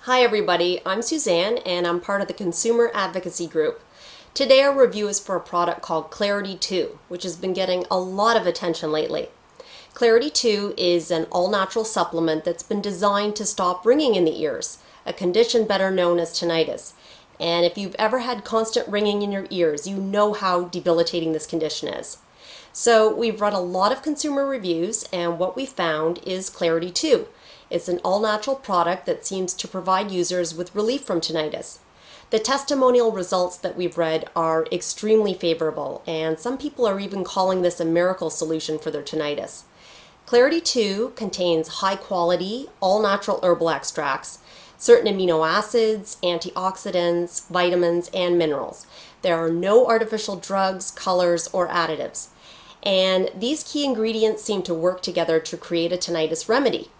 Hi everybody, I'm Suzanne and I'm part of the Consumer Advocacy Group. Today our review is for a product called Clarity², which has been getting a lot of attention lately. Clarity² is an all-natural supplement that's been designed to stop ringing in the ears, a condition better known as tinnitus. And if you've ever had constant ringing in your ears, you know how debilitating this condition is. So we've read a lot of consumer reviews, and what we found is Clarity². It's an all-natural product that seems to provide users with relief from tinnitus. The testimonial results that we've read are extremely favorable, and some people are even calling this a miracle solution for their tinnitus. Clarity² contains high-quality, all-natural herbal extracts, certain amino acids, antioxidants, vitamins, and minerals. There are no artificial drugs, colors, or additives. And these key ingredients seem to work together to create a tinnitus remedy.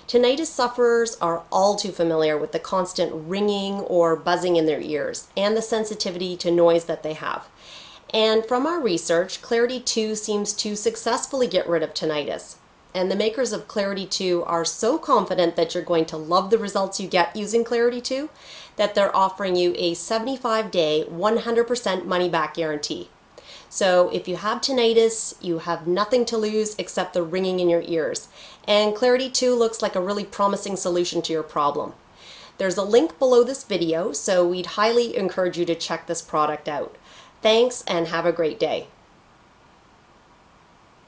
Tinnitus sufferers are all too familiar with the constant ringing or buzzing in their ears and the sensitivity to noise that they have. And from our research, Clarity² seems to successfully get rid of tinnitus. And the makers of Clarity² are so confident that you're going to love the results you get using Clarity² that they're offering you a 75-day, 100% money-back guarantee. So if you have tinnitus, you have nothing to lose except the ringing in your ears. And Clarity² looks like a really promising solution to your problem. There's a link below this video, so we'd highly encourage you to check this product out. Thanks and have a great day.